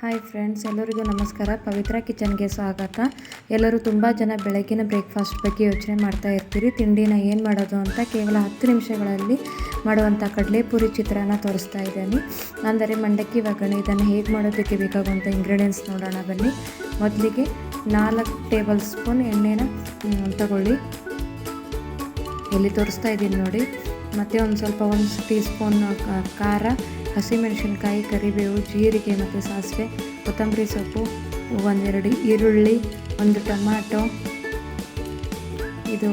Hi friends, ಎಲ್ಲರಿಗೂ ನಮಸ್ಕಾರ. ಪವಿತ್ರ ಕಿಚನ್ಗೆ ಸ್ವಾಗತ. ಎಲ್ಲರೂ ತುಂಬ ಜನ ಬೆಳಗಿನ ಬ್ರೇಕ್ಫಾಸ್ಟ್ ಬಗ್ಗೆ ಯೋಚನೆ ಮಾಡ್ತಾ ಇರ್ತೀರಿ. ತಿಂಡಿನ ಏನು ಮಾಡೋದು ಅಂತ ಕೇವಲ 10 ನಿಮಿಷಗಳಲ್ಲಿ ಮಾಡುವಂಥ ಕಡಲೆಪುರಿ ಚಿತ್ರಾನ್ನ ತೋರಿಸ್ತಾ ಇದ್ದೀನಿ. ಅಂದರೆ ಮಂಡಕ್ಕಿ ಒಗ್ಗರಣೆ. ಇದನ್ನು ಹೇಗೆ ಮಾಡೋದಕ್ಕೆ ಬೇಕಾಗುವಂಥ ಇಂಗ್ರೀಡಿಯೆಂಟ್ಸ್ ನೋಡೋಣ ಬನ್ನಿ. ಮೊದಲಿಗೆ 4 ಟೇಬಲ್ ಸ್ಪೂನ್ ಎಣ್ಣೆನ ತಗೊಳ್ಳಿ. ಇಲ್ಲಿ ತೋರಿಸ್ತಾ ಇದ್ದೀನಿ ನೋಡಿ. ಮತ್ತು ಒಂದು ಟೀ ಸ್ಪೂನ್ ಖಾರ, ಹಸಿಮೆಣಸಿನ್ಕಾಯಿ, ಕರಿಬೇವು, ಜೀರಿಗೆ ಮತ್ತು ಸಾಸಿವೆ, ಕೊತ್ತಂಬರಿ ಸೊಪ್ಪು, 1-2 ಈರುಳ್ಳಿ, 1 ಟೊಮ್ಯಾಟೊ, ಇದು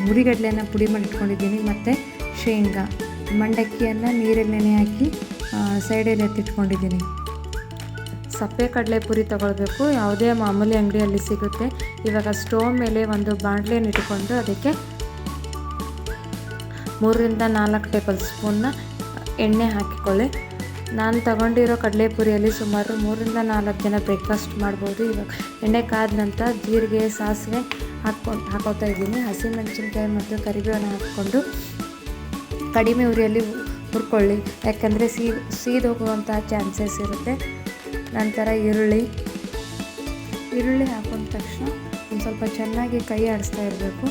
ಹುರಿಗಡಲೆನ ಪುಡಿ ಮಾಡಿ ಇಟ್ಕೊಂಡಿದ್ದೀನಿ, ಮತ್ತು ಶೇಂಗಾ, ಮಂಡಕ್ಕಿಯನ್ನು ನೀರಲ್ಲಿ ನೆನೆ ಹಾಕಿ ಸೈಡಲ್ಲಿ ಎತ್ತಿಟ್ಕೊಂಡಿದ್ದೀನಿ. ಸಪ್ಪೆ ಕಡಲೆಪುರಿ ತೊಗೊಳ್ಬೇಕು. ಯಾವುದೇ ಮಾಮೂಲಿ ಅಂಗಡಿಯಲ್ಲಿ ಸಿಗುತ್ತೆ. ಇವಾಗ ಸ್ಟೋವ್ ಮೇಲೆ ಒಂದು ಬಾಣಲೆಯನ್ನು ಇಟ್ಕೊಂಡು ಅದಕ್ಕೆ 3-4 ಟೇಬಲ್ ಸ್ಪೂನ್ನ ಎಣ್ಣೆ ಹಾಕಿಕೊಳ್ಳಿ. ನಾನು ತಗೊಂಡಿರೋ ಕಡಲೆಪುರಿಯಲ್ಲಿ ಸುಮಾರು 3-4 ಜನ ಬ್ರೇಕ್ಫಾಸ್ಟ್ ಮಾಡ್ಬೋದು. ಇವಾಗ ಎಣ್ಣೆ ಕಾದ ನಂತರ ಜೀರಿಗೆ, ಸಾಸಿವೆ ಹಾಕೋತಾ ಇದ್ದೀನಿ. ಹಸಿಮೆಣಸಿನ್ಕಾಯಿ ಮತ್ತು ಕರಿಬೇವನ್ನ ಹಾಕ್ಕೊಂಡು ಕಡಿಮೆ ಉರಿಯಲ್ಲಿ ಹುರ್ಕೊಳ್ಳಿ, ಯಾಕಂದರೆ ಸೀದೋಗುವಂಥ ಚಾನ್ಸಸ್ ಇರುತ್ತೆ. ನಂತರ ಈರುಳ್ಳಿ ಹಾಕೊಂಡ ತಕ್ಷಣ ಒಂದು ಸ್ವಲ್ಪ ಚೆನ್ನಾಗಿ ಕೈ ಆಡಿಸ್ತಾ ಇರಬೇಕು.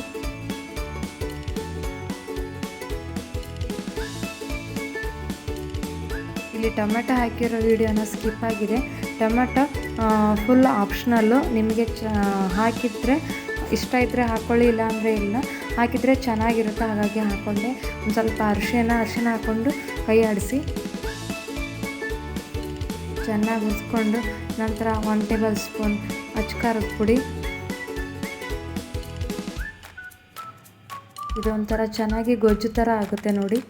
ಇಲ್ಲಿ ಟೊಮೆಟೊ ಹಾಕಿರೋ ವಿಡಿಯೋನ ಸ್ಕಿಪ್ ಆಗಿದೆ. Tomato full optional. ನಿಮಗೆ ಹಾಕಿದರೆ ಇಷ್ಟ ಇದ್ದರೆ ಹಾಕ್ಕೊಳ್ಳಿ, ಇಲ್ಲ ಅಂದರೆ ಇಲ್ಲ. ಹಾಕಿದರೆ ಚೆನ್ನಾಗಿರುತ್ತೆ, ಹಾಗಾಗಿ ಹಾಕ್ಕೊಂಡೆ. ಒಂದು ಸ್ವಲ್ಪ ಅರಿಶಿನ ಹಾಕ್ಕೊಂಡು ಕೈ ಆಡಿಸಿ ಚೆನ್ನಾಗಿ ಹುರಿಸ್ಕೊಂಡು ನಂತರ 1 ಟೇಬಲ್ ಸ್ಪೂನ್ ಅಚ್ಕಾರದ ಪುಡಿ. ಇದೊಂಥರ ಚೆನ್ನಾಗಿ ಗೊಜ್ಜು ಥರ ಆಗುತ್ತೆ ನೋಡಿ.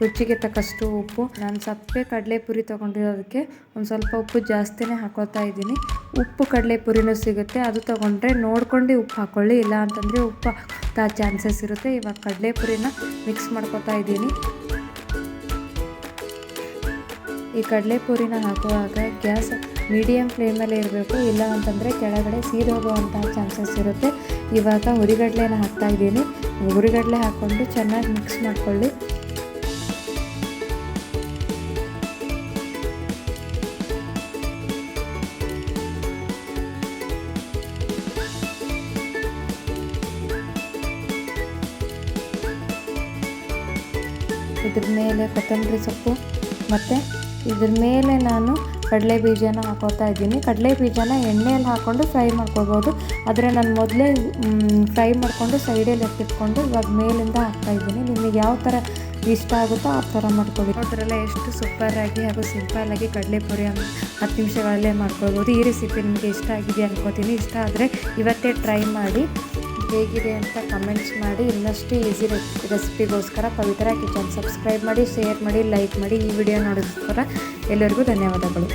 ರುಚಿಗೆ ತಕ್ಕಷ್ಟು ಉಪ್ಪು. ನಾನು ಸಪ್ಪೆ ಕಡಲೆಪುರಿ ತೊಗೊಂಡಿರೋದಕ್ಕೆ ಒಂದು ಸ್ವಲ್ಪ ಉಪ್ಪು ಜಾಸ್ತಿನೇ ಹಾಕೋತಾ ಇದ್ದೀನಿ. ಉಪ್ಪು ಕಡಲೆಪುರಿನೂ ಸಿಗುತ್ತೆ, ಅದು ತೊಗೊಂಡ್ರೆ ನೋಡ್ಕೊಂಡು ಉಪ್ಪು ಹಾಕ್ಕೊಳ್ಳಿ, ಇಲ್ಲ ಅಂತಂದರೆ ಉಪ್ಪು ಹಾಕೋ ಚಾನ್ಸಸ್ ಇರುತ್ತೆ. ಇವಾಗ ಕಡಲೆಪುರಿನ ಮಿಕ್ಸ್ ಮಾಡ್ಕೋತಾ ಇದ್ದೀನಿ. ಈ ಕಡಲೆಪುರಿನ ಹಾಕುವಾಗ ಗ್ಯಾಸ್ ಮೀಡಿಯಮ್ ಫ್ಲೇಮಲ್ಲೇ ಇರಬೇಕು, ಇಲ್ಲ ಅಂತಂದರೆ ಕೆಳಗಡೆ ಸೀದೋಗುವಂಥ ಚಾನ್ಸಸ್ ಇರುತ್ತೆ. ಇವಾಗ ಹುರಿಗಡಲೆನ ಹಾಕ್ತಾಯಿದ್ದೀನಿ. ಹುರಿಗಡಲೆ ಹಾಕ್ಕೊಂಡು ಚೆನ್ನಾಗಿ ಮಿಕ್ಸ್ ಮಾಡ್ಕೊಳ್ಳಿ. ಇದ್ರ ಮೇಲೆ ಕೊತ್ತಂಬರಿ ಸೊಪ್ಪು ಮತ್ತು ಇದ್ರ ಮೇಲೆ ನಾನು ಕಡಲೆ ಬೀಜನ ಹಾಕೋತಾ ಇದ್ದೀನಿ. ಕಡಲೆ ಬೀಜನ ಎಣ್ಣೆಯಲ್ಲಿ ಹಾಕ್ಕೊಂಡು ಫ್ರೈ ಮಾಡ್ಕೊಳ್ಬೋದು, ಆದರೆ ನಾನು ಮೊದಲೇ ಫ್ರೈ ಮಾಡಿಕೊಂಡು ಸೈಡಲ್ಲಿ ಎತ್ತಿಟ್ಕೊಂಡು ಇವಾಗ ಮೇಲಿಂದ ಹಾಕ್ತಾಯಿದ್ದೀನಿ. ನಿಮಗೆ ಯಾವ ಥರ ಇಷ್ಟ ಆಗುತ್ತೋ ಆ ಥರ ಮಾಡ್ಕೊಳ್ಳಿ. ಅದರಲ್ಲ ಎಷ್ಟು ಸೂಪರಾಗಿ ಹಾಗೂ ಸಿಂಪಲ್ಲಾಗಿ ಕಡಲೆಪುರಿ 10 ನಿಮಿಷಗಳಲ್ಲೇ ಮಾಡ್ಕೊಳ್ಬೋದು. ಈ ರೆಸಿಪಿ ನಿಮಗೆ ಇಷ್ಟ ಆಗಿದೆ ಅನ್ಕೋತೀನಿ. ಇಷ್ಟ ಆದರೆ ಇವತ್ತೇ ಟ್ರೈ ಮಾಡಿ ಹೇಗಿದೆ ಅಂತ ಕಮೆಂಟ್ಸ್ ಮಾಡಿ. ಇನ್ನಷ್ಟು ಈಸಿ ರೆಸಿಪಿಗೋಸ್ಕರ ಪವಿತ್ರ ಕಿಚನ್ ಸಬ್ಸ್ಕ್ರೈಬ್ ಮಾಡಿ, ಶೇರ್ ಮಾಡಿ, ಲೈಕ್ ಮಾಡಿ. ಈ ವಿಡಿಯೋ ನೋಡೋದಕ್ಕೋಸ್ಕರ ಎಲ್ಲರಿಗೂ ಧನ್ಯವಾದಗಳು.